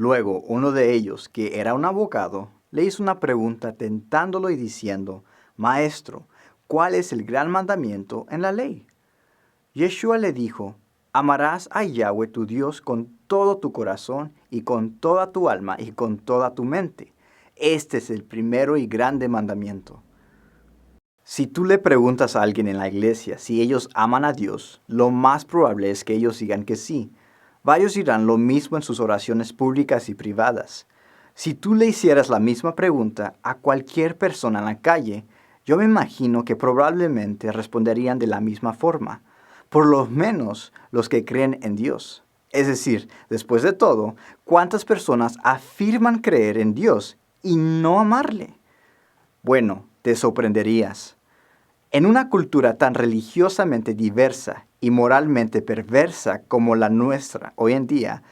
Luego uno de ellos, que era un abogado, le hizo una pregunta tentándolo y diciendo, Maestro, ¿cuál es el gran mandamiento en la ley? Yeshua le dijo, amarás a Yahweh tu Dios con todo tu corazón y con toda tu alma y con toda tu mente. Este es el primero y grande mandamiento. Si tú le preguntas a alguien en la iglesia si ellos aman a Dios, lo más probable es que ellos digan que sí. Varios dirán lo mismo en sus oraciones públicas y privadas. Si tú le hicieras la misma pregunta a cualquier persona en la calle, yo me imagino que probablemente responderían de la misma forma, por lo menos los que creen en Dios. Es decir, después de todo, ¿cuántas personas afirman creer en Dios y no amarle? Bueno, te sorprenderías. En una cultura tan religiosamente diversa y moralmente perversa como la nuestra hoy en día,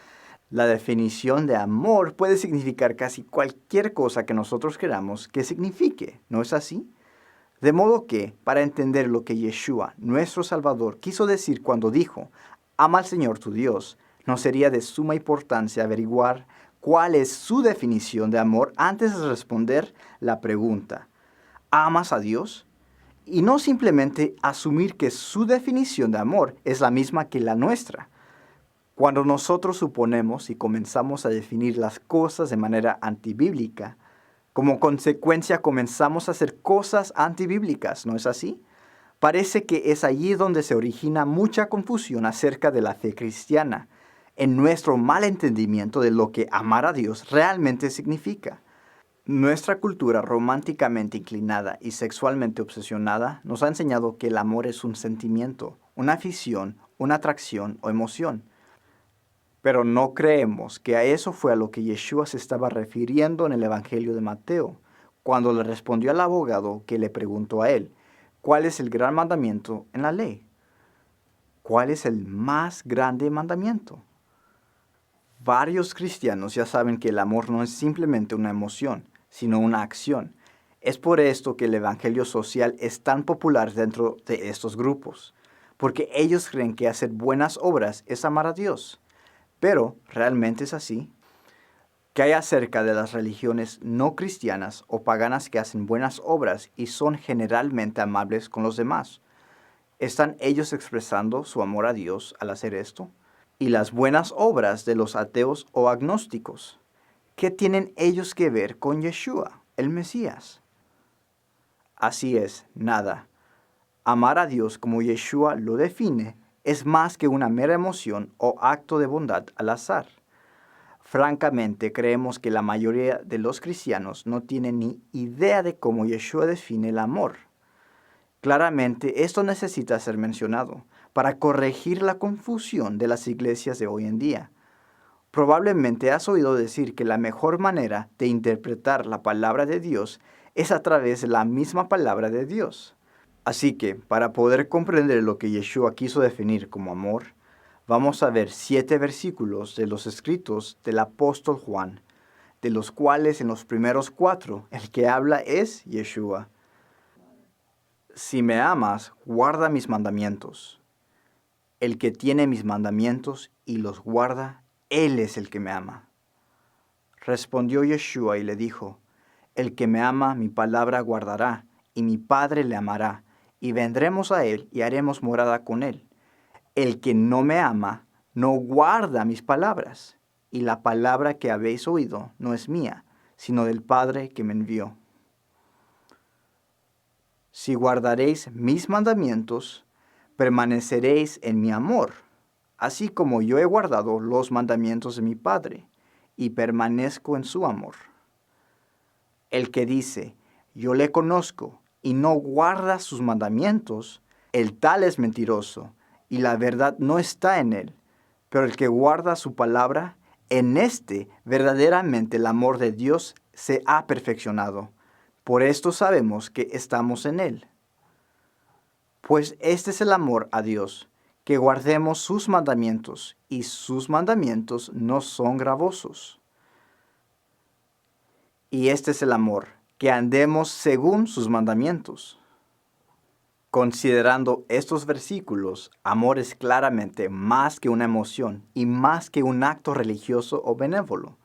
la definición de amor puede significar casi cualquier cosa que nosotros queramos que signifique, ¿no es así? De modo que, para entender lo que Yeshua, nuestro Salvador, quiso decir cuando dijo, ama al Señor tu Dios, nos sería de suma importancia averiguar cuál es su definición de amor antes de responder la pregunta, ¿amas a Dios? Y no simplemente asumir que su definición de amor es la misma que la nuestra. Cuando nosotros suponemos y comenzamos a definir las cosas de manera antibíblica, como consecuencia comenzamos a hacer cosas antibíblicas, ¿no es así? Parece que es allí donde se origina mucha confusión acerca de la fe cristiana, en nuestro mal entendimiento de lo que amar a Dios realmente significa. Nuestra cultura románticamente inclinada y sexualmente obsesionada nos ha enseñado que el amor es un sentimiento, una afición, una atracción o emoción. Pero no creemos que a eso fue a lo que Yeshua se estaba refiriendo en el Evangelio de Mateo, cuando le respondió al abogado que le preguntó a él, ¿cuál es el gran mandamiento en la ley? ¿Cuál es el más grande mandamiento? Varios cristianos ya saben que el amor no es simplemente una emoción, sino una acción. Es por esto que el evangelio social es tan popular dentro de estos grupos, porque ellos creen que hacer buenas obras es amar a Dios. Pero, ¿realmente es así? ¿Qué hay acerca de las religiones no cristianas o paganas que hacen buenas obras y son generalmente amables con los demás? ¿Están ellos expresando su amor a Dios al hacer esto? ¿Y las buenas obras de los ateos o agnósticos? ¿Qué tienen ellos que ver con Yeshua, el Mesías? Así es, nada. Amar a Dios como Yeshua lo define es más que una mera emoción o acto de bondad al azar. Francamente, creemos que la mayoría de los cristianos no tienen ni idea de cómo Yeshua define el amor. Claramente, esto necesita ser mencionado para corregir la confusión de las iglesias de hoy en día. Probablemente has oído decir que la mejor manera de interpretar la palabra de Dios es a través de la misma palabra de Dios. Así que, para poder comprender lo que Yeshua quiso definir como amor, vamos a ver 7 versículos de los escritos del apóstol Juan, de los cuales en los primeros 4 el que habla es Yeshua. Si me amas, guarda mis mandamientos. El que tiene mis mandamientos y los guarda, él es el que me ama. Respondió Yeshua y le dijo, el que me ama, mi palabra guardará, y mi Padre le amará, y vendremos a él y haremos morada con él. El que no me ama, no guarda mis palabras, y la palabra que habéis oído no es mía, sino del Padre que me envió. Si guardaréis mis mandamientos, permaneceréis en mi amor, así como yo he guardado los mandamientos de mi Padre, y permanezco en su amor. El que dice, yo le conozco, y no guarda sus mandamientos, el tal es mentiroso, y la verdad no está en él. Pero el que guarda su palabra, en éste verdaderamente el amor de Dios se ha perfeccionado. Por esto sabemos que estamos en él. Pues este es el amor a Dios, que guardemos sus mandamientos, y sus mandamientos no son gravosos. Y este es el amor, que andemos según sus mandamientos. Considerando estos versículos, amor es claramente más que una emoción y más que un acto religioso o benévolo.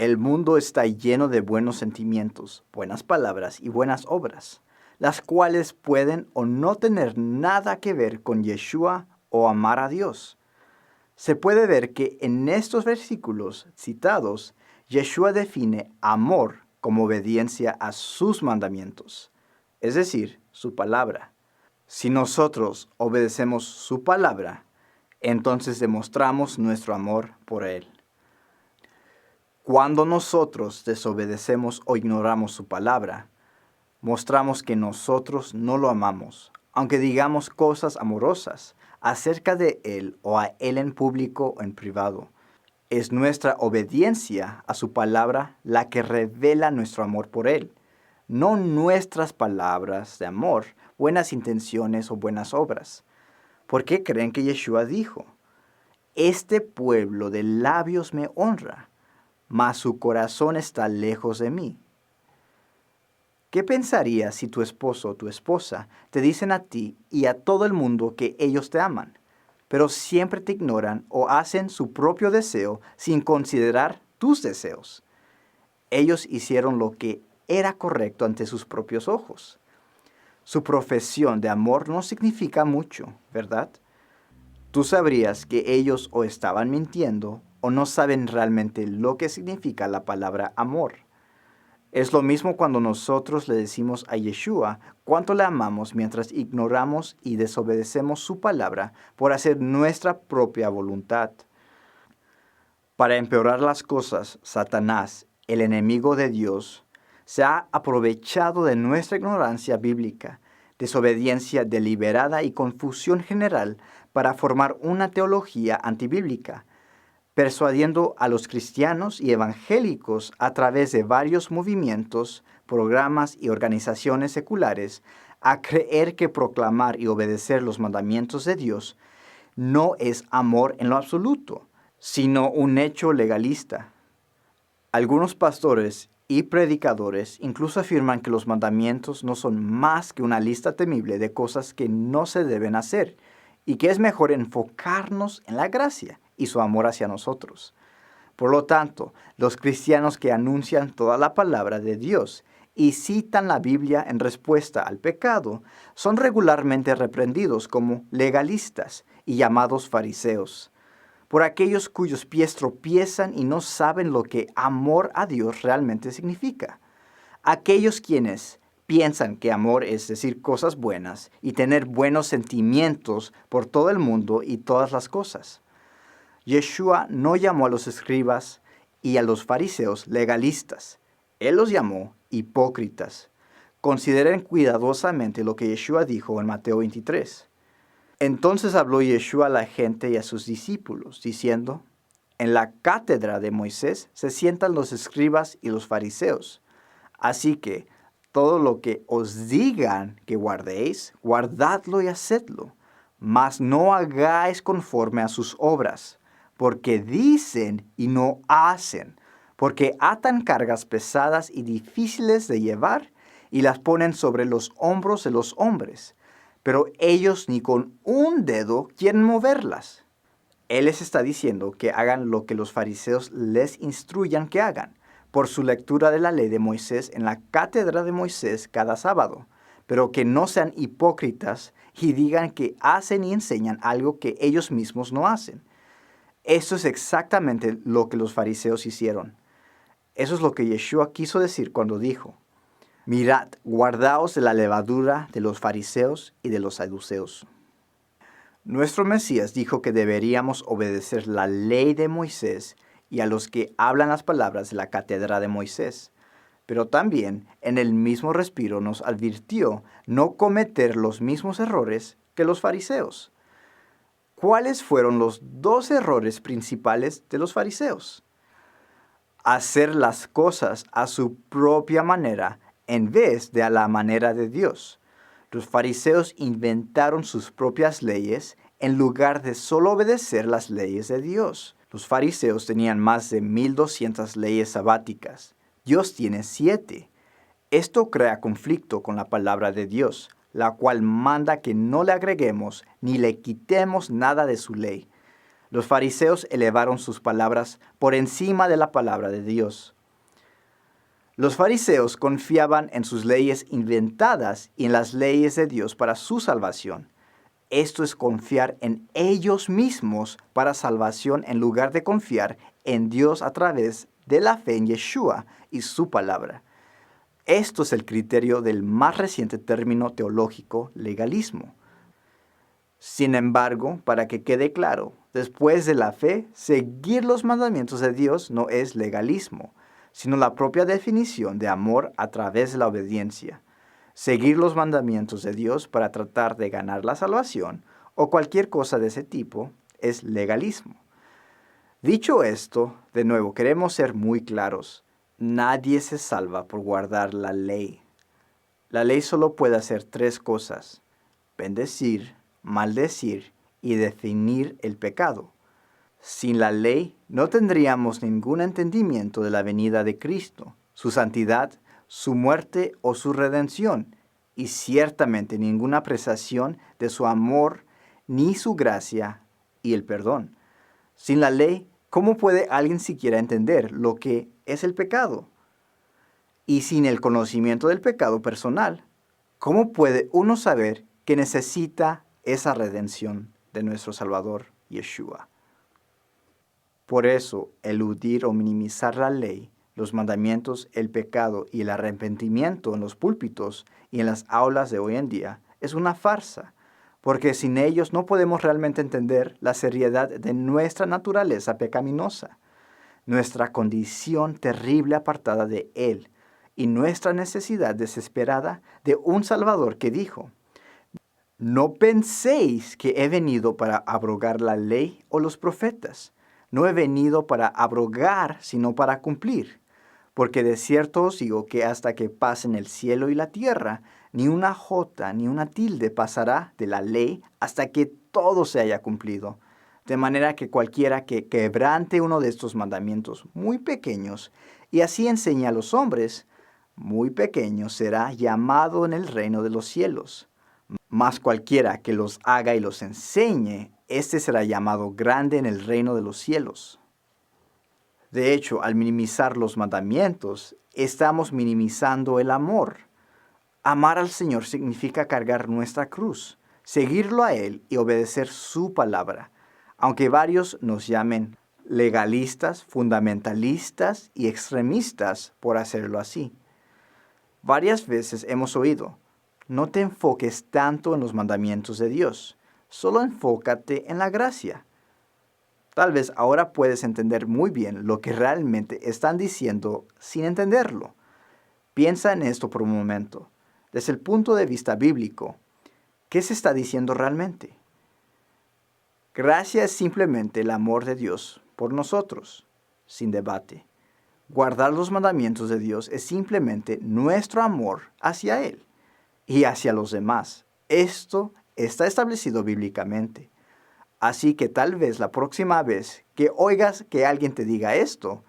El mundo está lleno de buenos sentimientos, buenas palabras y buenas obras, las cuales pueden o no tener nada que ver con Yeshua o amar a Dios. Se puede ver que en estos versículos citados, Yeshua define amor como obediencia a sus mandamientos, es decir, su palabra. Si nosotros obedecemos su palabra, entonces demostramos nuestro amor por Él. Cuando nosotros desobedecemos o ignoramos su palabra, mostramos que nosotros no lo amamos, aunque digamos cosas amorosas acerca de Él o a Él en público o en privado. Es nuestra obediencia a su palabra la que revela nuestro amor por Él, no nuestras palabras de amor, buenas intenciones o buenas obras. ¿Por qué creen que Yeshua dijo: este pueblo de labios me honra, mas su corazón está lejos de mí? ¿Qué pensarías si tu esposo o tu esposa te dicen a ti y a todo el mundo que ellos te aman, pero siempre te ignoran o hacen su propio deseo sin considerar tus deseos? Ellos hicieron lo que era correcto ante sus propios ojos. Su profesión de amor no significa mucho, ¿verdad? Tú sabrías que ellos o estaban mintiendo o no saben realmente lo que significa la palabra amor. Es lo mismo cuando nosotros le decimos a Yeshua cuánto le amamos mientras ignoramos y desobedecemos su palabra por hacer nuestra propia voluntad. Para empeorar las cosas, Satanás, el enemigo de Dios, se ha aprovechado de nuestra ignorancia bíblica, desobediencia deliberada y confusión general para formar una teología antibíblica, persuadiendo a los cristianos y evangélicos a través de varios movimientos, programas y organizaciones seculares a creer que proclamar y obedecer los mandamientos de Dios no es amor en lo absoluto, sino un hecho legalista. Algunos pastores y predicadores incluso afirman que los mandamientos no son más que una lista temible de cosas que no se deben hacer y que es mejor enfocarnos en la gracia y su amor hacia nosotros. Por lo tanto, los cristianos que anuncian toda la palabra de Dios y citan la Biblia en respuesta al pecado son regularmente reprendidos como legalistas y llamados fariseos, por aquellos cuyos pies tropiezan y no saben lo que amor a Dios realmente significa. Aquellos quienes piensan que amor es decir cosas buenas y tener buenos sentimientos por todo el mundo y todas las cosas. Yeshua no llamó a los escribas y a los fariseos legalistas. Él los llamó hipócritas. Consideren cuidadosamente lo que Yeshua dijo en Mateo 23. Entonces habló Yeshua a la gente y a sus discípulos, diciendo: en la cátedra de Moisés se sientan los escribas y los fariseos. Así que todo lo que os digan que guardéis, guardadlo y hacedlo, mas no hagáis conforme a sus obras, porque dicen y no hacen, porque atan cargas pesadas y difíciles de llevar y las ponen sobre los hombros de los hombres, pero ellos ni con un dedo quieren moverlas. Él les está diciendo que hagan lo que los fariseos les instruyan que hagan, por su lectura de la ley de Moisés en la cátedra de Moisés cada sábado, pero que no sean hipócritas y digan que hacen y enseñan algo que ellos mismos no hacen. Eso es exactamente lo que los fariseos hicieron. Eso es lo que Yeshua quiso decir cuando dijo: mirad, guardaos de la levadura de los fariseos y de los saduceos. Nuestro Mesías dijo que deberíamos obedecer la ley de Moisés y a los que hablan las palabras de la cátedra de Moisés, pero también en el mismo respiro nos advirtió no cometer los mismos errores que los fariseos. ¿Cuáles fueron los dos errores principales de los fariseos? Hacer las cosas a su propia manera en vez de a la manera de Dios. Los fariseos inventaron sus propias leyes en lugar de solo obedecer las leyes de Dios. Los fariseos tenían más de 1,200 leyes sabáticas. Dios tiene 7. Esto crea conflicto con la palabra de Dios, la cual manda que no le agreguemos ni le quitemos nada de su ley. Los fariseos elevaron sus palabras por encima de la palabra de Dios. Los fariseos confiaban en sus leyes inventadas y en las leyes de Dios para su salvación. Esto es confiar en ellos mismos para salvación en lugar de confiar en Dios a través de la fe en Yeshua y su palabra. Esto es el criterio del más reciente término teológico, legalismo. Sin embargo, para que quede claro, después de la fe, seguir los mandamientos de Dios no es legalismo, sino la propia definición de amor a través de la obediencia. Seguir los mandamientos de Dios para tratar de ganar la salvación o cualquier cosa de ese tipo es legalismo. Dicho esto, de nuevo, queremos ser muy claros. Nadie se salva por guardar la ley. La ley solo puede hacer tres cosas: bendecir, maldecir y definir el pecado. Sin la ley no tendríamos ningún entendimiento de la venida de Cristo, su santidad, su muerte o su redención, y ciertamente ninguna apreciación de su amor ni su gracia y el perdón. Sin la ley, ¿cómo puede alguien siquiera entender lo que es el pecado? Y sin el conocimiento del pecado personal, ¿cómo puede uno saber que necesita esa redención de nuestro Salvador, Yeshua? Por eso, eludir o minimizar la ley, los mandamientos, el pecado y el arrepentimiento en los púlpitos y en las aulas de hoy en día es una farsa, porque sin ellos no podemos realmente entender la seriedad de nuestra naturaleza pecaminosa, nuestra condición terrible apartada de Él y nuestra necesidad desesperada de un Salvador que dijo: no penséis que he venido para abrogar la ley o los profetas. No he venido para abrogar, sino para cumplir. Porque de cierto os digo que hasta que pasen el cielo y la tierra, ni una jota ni una tilde pasará de la ley hasta que todo se haya cumplido. De manera que cualquiera que quebrante uno de estos mandamientos muy pequeños y así enseñe a los hombres, muy pequeño será llamado en el reino de los cielos. Mas cualquiera que los haga y los enseñe, éste será llamado grande en el reino de los cielos. De hecho, al minimizar los mandamientos, estamos minimizando el amor. Amar al Señor significa cargar nuestra cruz, seguirlo a Él y obedecer su palabra, aunque varios nos llamen legalistas, fundamentalistas y extremistas por hacerlo así. Varias veces hemos oído: no te enfoques tanto en los mandamientos de Dios, solo enfócate en la gracia. Tal vez ahora puedes entender muy bien lo que realmente están diciendo sin entenderlo. Piensa en esto por un momento. Desde el punto de vista bíblico, ¿qué se está diciendo realmente? Gracia es simplemente el amor de Dios por nosotros, sin debate. Guardar los mandamientos de Dios es simplemente nuestro amor hacia Él y hacia los demás. Esto está establecido bíblicamente. Así que tal vez la próxima vez que oigas que alguien te diga esto,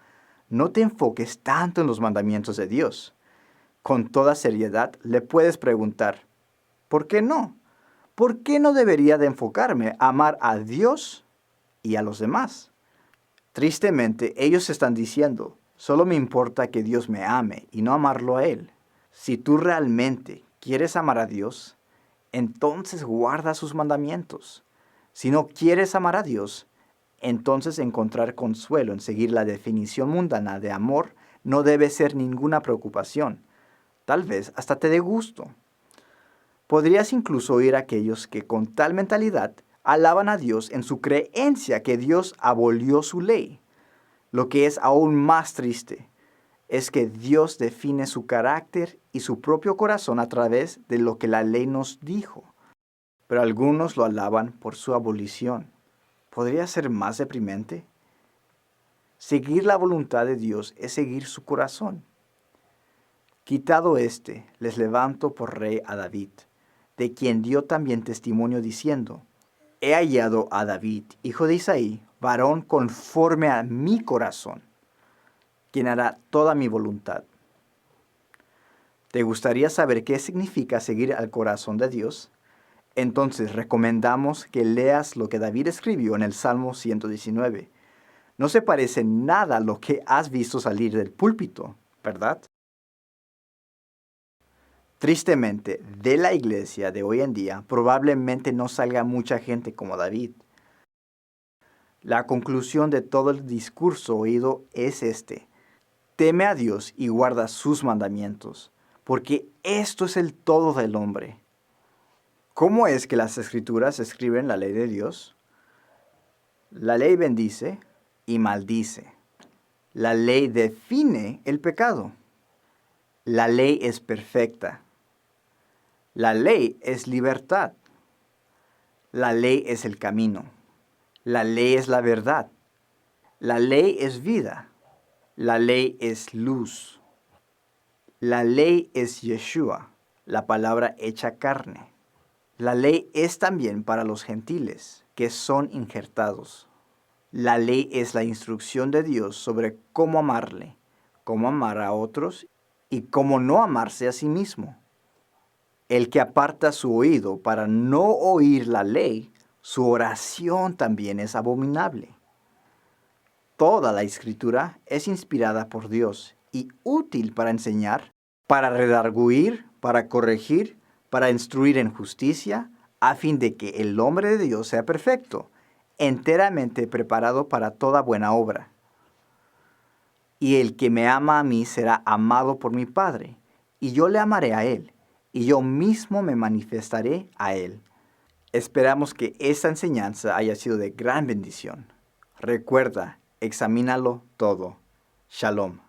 no te enfoques tanto en los mandamientos de Dios. Con toda seriedad le puedes preguntar: ¿por qué no? ¿Por qué no debería de enfocarme a amar a Dios y a los demás? Tristemente, ellos están diciendo: solo me importa que Dios me ame y no amarlo a Él. Si tú realmente quieres amar a Dios, entonces guarda sus mandamientos. Si no quieres amar a Dios, entonces encontrar consuelo en seguir la definición mundana de amor no debe ser ninguna preocupación. Tal vez hasta te dé gusto. Podrías incluso oír a aquellos que con tal mentalidad alaban a Dios en su creencia que Dios abolió su ley. Lo que es aún más triste es que Dios define su carácter y su propio corazón a través de lo que la ley nos dijo. Pero algunos lo alaban por su abolición. ¿Podría ser más deprimente? Seguir la voluntad de Dios es seguir su corazón. Quitado este, les levanto por rey a David, de quien dio también testimonio diciendo: he hallado a David, hijo de Isaí, varón conforme a mi corazón, quien hará toda mi voluntad. ¿Te gustaría saber qué significa seguir al corazón de Dios? Entonces recomendamos que leas lo que David escribió en el Salmo 119. No se parece nada a lo que has visto salir del púlpito, ¿verdad? Tristemente, de la iglesia de hoy en día probablemente no salga mucha gente como David. La conclusión de todo el discurso oído es este: teme a Dios y guarda sus mandamientos, porque esto es el todo del hombre. ¿Cómo es que las Escrituras escriben la ley de Dios? La ley bendice y maldice. La ley define el pecado. La ley es perfecta. La ley es libertad. La ley es el camino. La ley es la verdad. La ley es vida. La ley es luz. La ley es Yeshua, la palabra hecha carne. La ley es también para los gentiles, que son injertados. La ley es la instrucción de Dios sobre cómo amarle, cómo amar a otros y cómo no amarse a sí mismo. El que aparta su oído para no oír la ley, su oración también es abominable. Toda la Escritura es inspirada por Dios y útil para enseñar, para redarguir, para corregir, para instruir en justicia, a fin de que el hombre de Dios sea perfecto, enteramente preparado para toda buena obra. Y el que me ama a mí será amado por mi Padre, y yo le amaré a él, y yo mismo me manifestaré a él. Esperamos que esta enseñanza haya sido de gran bendición. Recuerda, examínalo todo. Shalom.